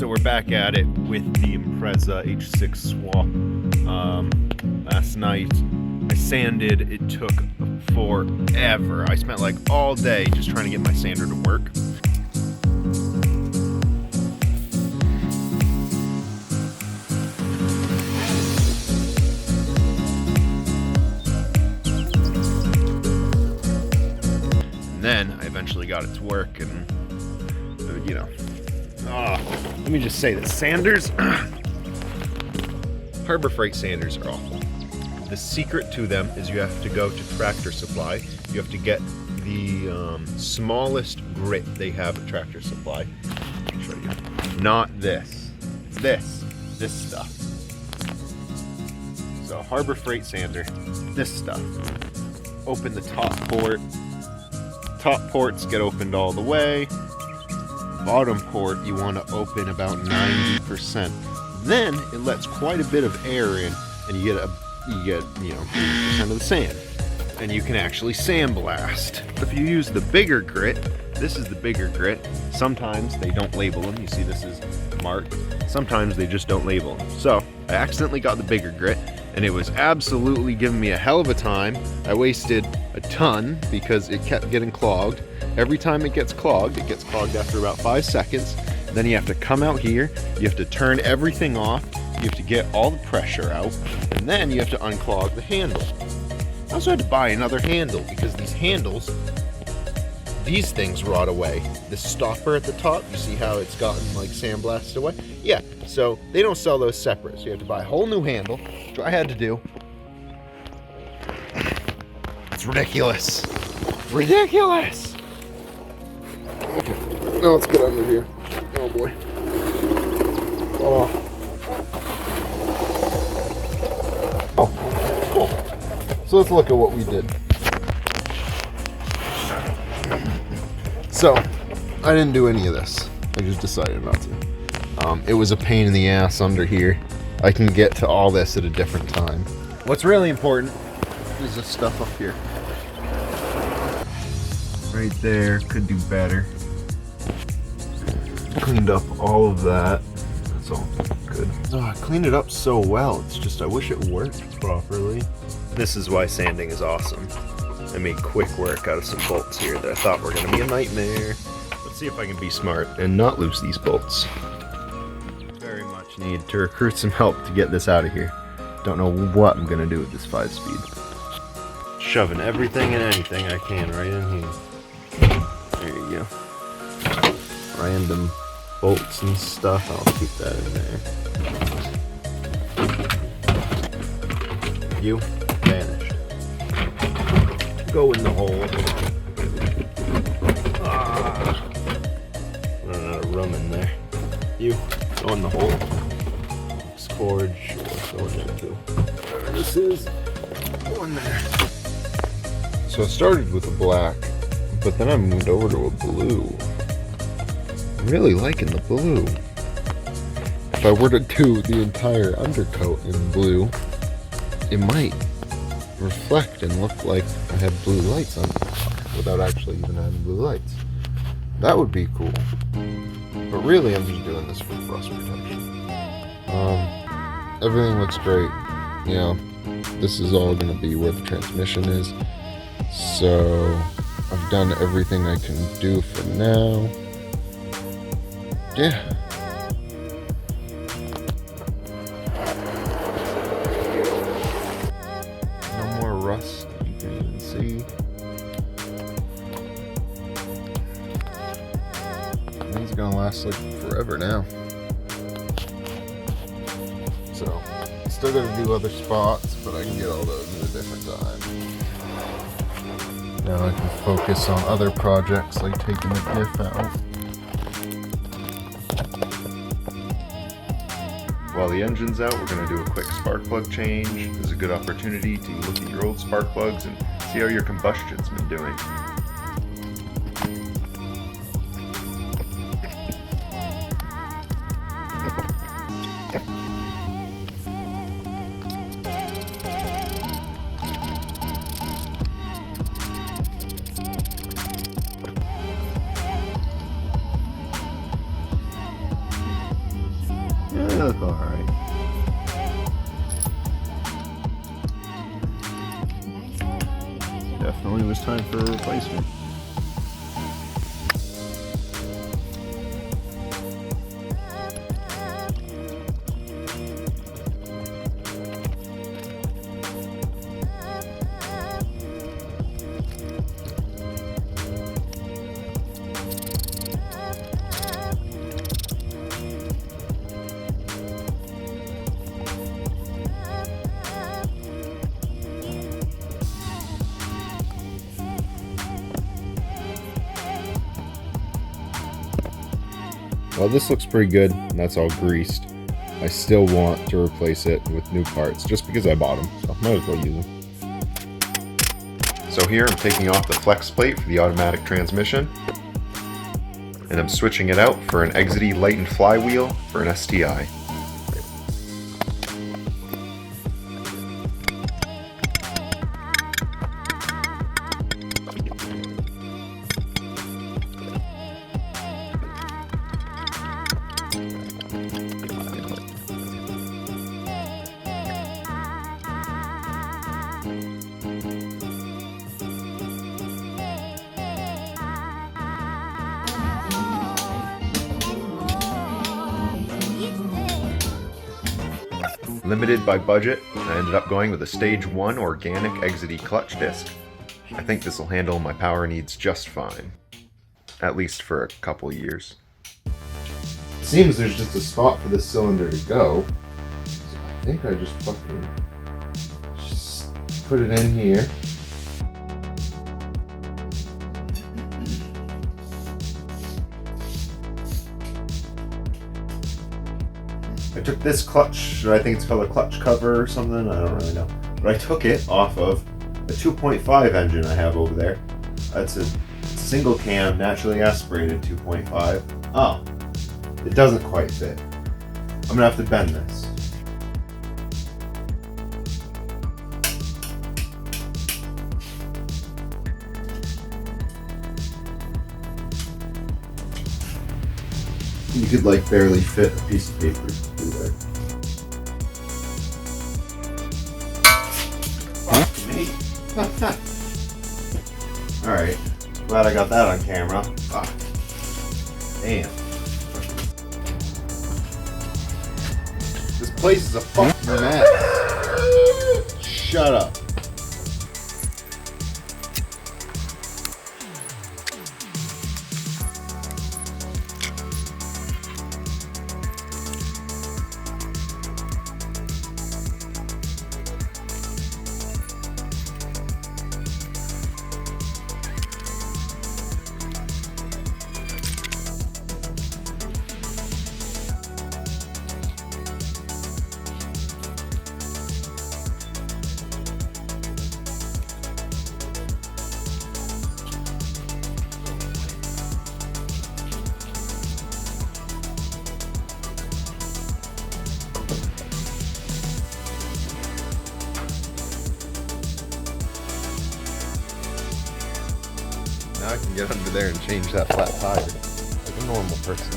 So we're back at it with the Impreza H6 swap. Last night I sanded. It took forever. I spent like all day just trying to get my sander to work. And then I eventually got it to work, and you know, let me just say this: sanders, Harbor Freight sanders are awful. The secret to them is you have to go to Tractor Supply. You have to get the smallest grit they have at Tractor Supply. I'll show you. Not this. This stuff. So Harbor Freight sander, this stuff. Open the top port. Top ports get opened all the way. Bottom port you want to open about 90%. Then it lets quite a bit of air in, and you get 80% of the sand, and you can actually sandblast. If you use the bigger grit, this is the bigger grit. Sometimes they don't label them. You see this is marked. Sometimes they just don't label them. So I accidentally got the bigger grit, and it was absolutely giving me a hell of a time. I wasted a ton because it kept getting clogged. Every time it gets clogged after about 5 seconds. Then you have to come out here, you have to turn everything off, you have to get all the pressure out, and then you have to unclog the handle. I also had to buy another handle because these handles, these things rot away. The stopper at the top, you see how it's gotten like sandblasted away? Yeah, so they don't sell those separate, so you have to buy a whole new handle, which I had to do. It's ridiculous. Ridiculous! Okay, now let's get under here. Oh boy. Oh. Cool. So let's look at what we did. So, I didn't do any of this. I just decided not to. It was a pain in the ass under here. I can get to all this at a different time. What's really important is this stuff up here. Right there, could do better. Cleaned up all of that. That's all good. Oh, I cleaned it up so well. It's just I wish it worked properly. This is why sanding is awesome. I made quick work out of some bolts here that I thought were going to be a nightmare. Let's see if I can be smart and not lose these bolts. Very much need to recruit some help to get this out of here. Don't know what I'm going to do with this 5-speed. Shoving everything and anything I can right in here. There you go. Random bolts and stuff, I'll keep that in there. You vanished. Go in the hole. Running out of room in there. You go in the hole. Scourge, go in there too. There this is. Go in there. So I started with a black, but then I moved over to a blue. I'm really liking the blue. If I were to do the entire undercoat in blue, it might reflect and look like I have blue lights on the car without actually even having blue lights. That would be cool. But really, I'm just doing this for rust protection. Everything looks great. You know, this is all going to be where the transmission is. So I've done everything I can do for now. Yeah. No more rust, you can even see. These are gonna last like forever now. So, still gotta do other spots, but I can get all those at a different time. Now I can focus on other projects like taking the diff out. While the engine's out, we're going to do a quick spark plug change. This is a good opportunity to look at your old spark plugs and see how your combustion's been doing. Telling it was time for a replacement. Well, this looks pretty good, and that's all greased. I still want to replace it with new parts, just because I bought them, so might as well use them. So here I'm taking off the flex plate for the automatic transmission, and I'm switching it out for an EZ30 lightened flywheel for an STI. Limited by budget, I ended up going with a Stage 1 organic EZ30 clutch disc. I think this will handle my power needs just fine. At least for a couple years. It seems there's just a spot for this cylinder to go. So I think I just fucking put it in here. I took this clutch, I think it's called a clutch cover or something, I don't really know. But I took it off of a 2.5 engine I have over there. That's a single cam, naturally aspirated 2.5. Oh, it doesn't quite fit. I'm gonna have to bend this. You could like barely fit a piece of paper through there. Fuck me. Alright. Glad I got that on camera. Fuck. Damn. This place is a fucking mess. Shut up. Now I can get under there and change that flat tire like a normal person.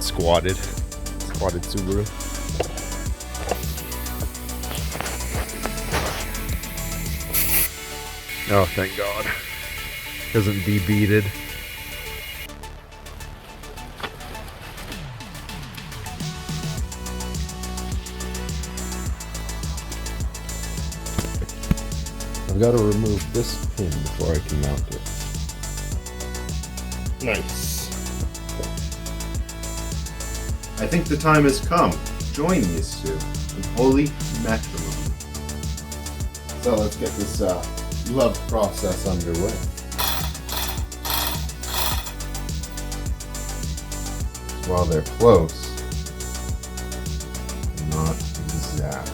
Squatted Subaru. Oh, thank God. Doesn't de-beaded. I've got to remove this pin before I can mount it. Nice. I think the time has come. Join these two in holy matrimony. So let's get this love process underway. While they're close, not exact.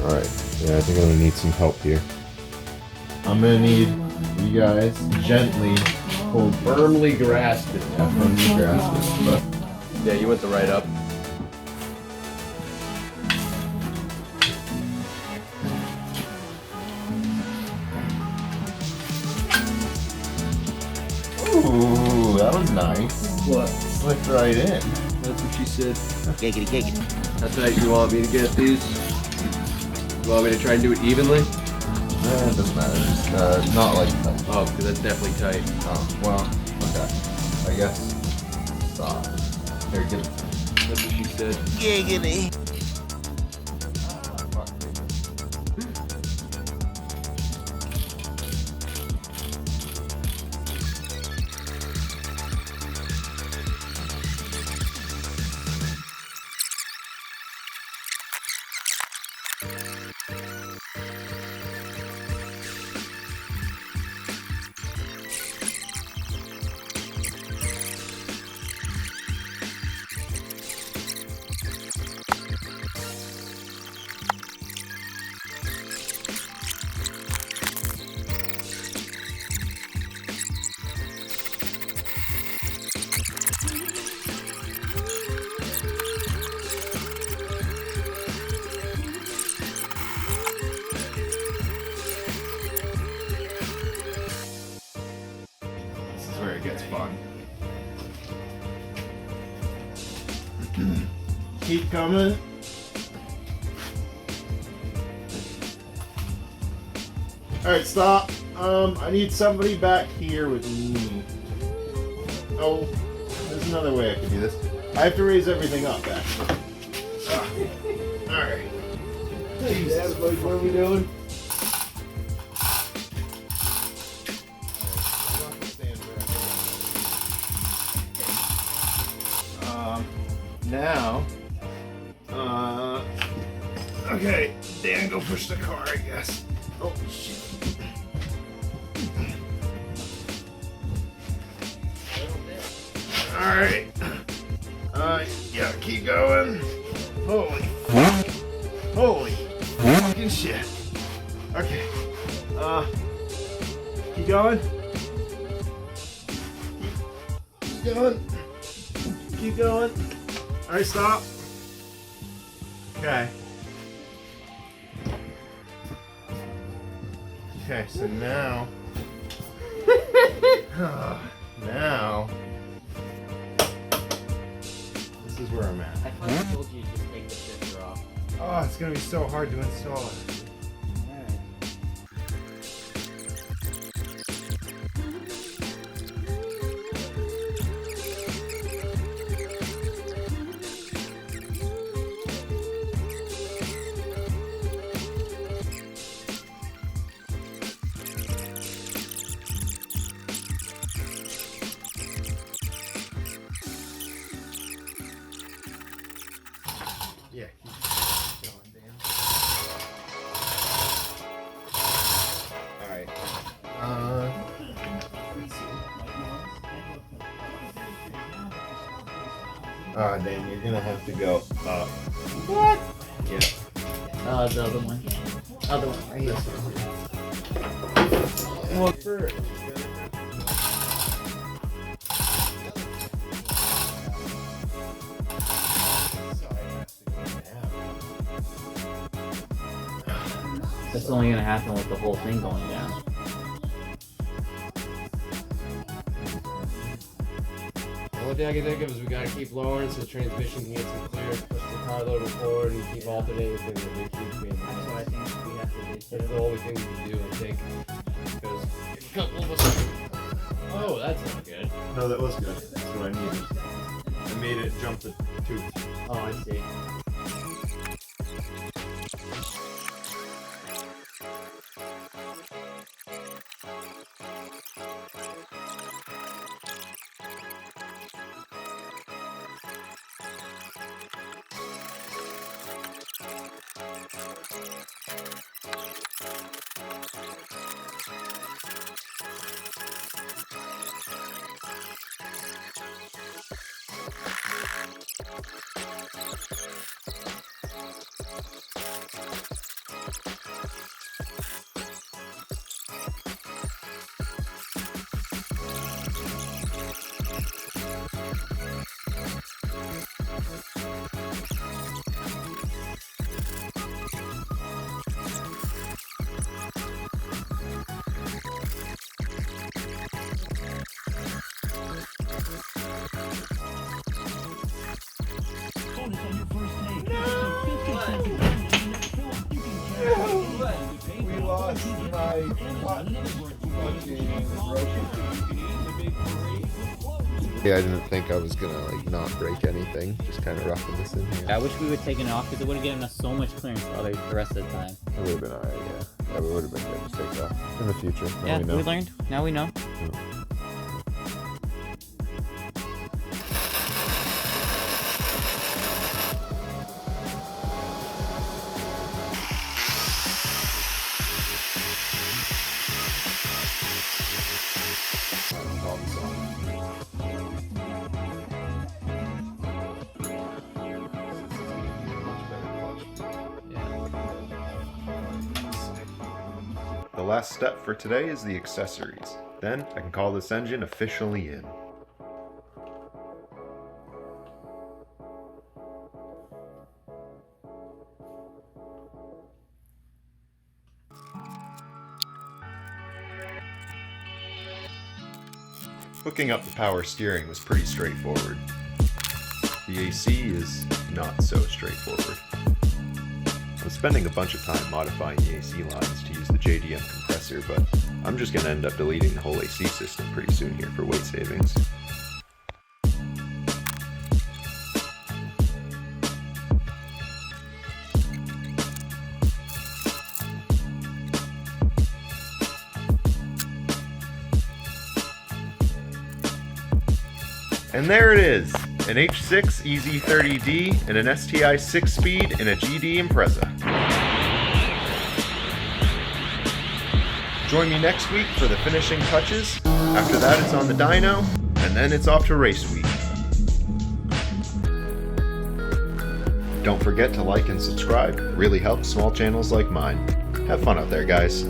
Alright, yeah, I think I'm gonna need some help here. I'm gonna need you guys gently hold firmly grasp it. Yeah, firmly grasp it. But yeah, you went the right up. ooh, that was nice. What? Slipped right in. That's what she said. Giggity, giggity. That's how you want me to get these? You want me to try and do it evenly? It doesn't matter. Just, not like that. Oh, because that's definitely tight. Oh, well, okay. I guess. Stop. Here, give it. That's what she said. Giggity. Where it gets fun. Keep coming. Alright, stop. I need somebody back here with me. Oh, there's another way I can do this. I have to raise everything up, actually. Alright. Jesus, what are we doing? Now, okay, Dan, go push the car, I guess. Oh, shit. Alright. Yeah, keep going. Holy fucking shit. Okay. Keep going. Keep going. Keep going. Alright, stop. Okay. Okay, so now. Now. This is where I'm at. I thought I told you to just take the shifter off. Oh, it's gonna be so hard to install it. Yeah, keep going, Dan. Alright. Let's see. Dan, you're gonna have to go up. What? Yeah. The other one. Other one, right here. Well, first. That's only gonna happen with the whole thing going down. The only thing I can think of is we gotta keep lowering so the transmission can get some clearance, push the car a little forward, and keep alternating things that they keep being. That's what I think we have to do That's too. the only thing we can do, I think. Because a couple of us. Oh, that's not good. No, that was good. That's what I needed. I made it jump the tooth. Oh, I see. Yeah, I didn't think I was gonna like not break anything. Just kind of roughing this in here. I wish we would have taken it off because it would have given us so much clearance for the rest of the time. It would have been alright, yeah. That would have been good to take it off in the future. Now Yeah, we know. we learned. Now we know. The last step for today is the accessories. Then I can call this engine officially in. Hooking up the power steering was pretty straightforward. The AC is not so straightforward. I'm spending a bunch of time modifying the AC lines to use the JDM compressor, but I'm just going to end up deleting the whole AC system pretty soon here for weight savings. And there it is, an H6 EZ30D and an STI 6-speed in a GD Impreza. Join me next week for the finishing touches. After that it's on the dyno, and then it's off to race week. Don't forget to like and subscribe, it really helps small channels like mine. Have fun out there, guys.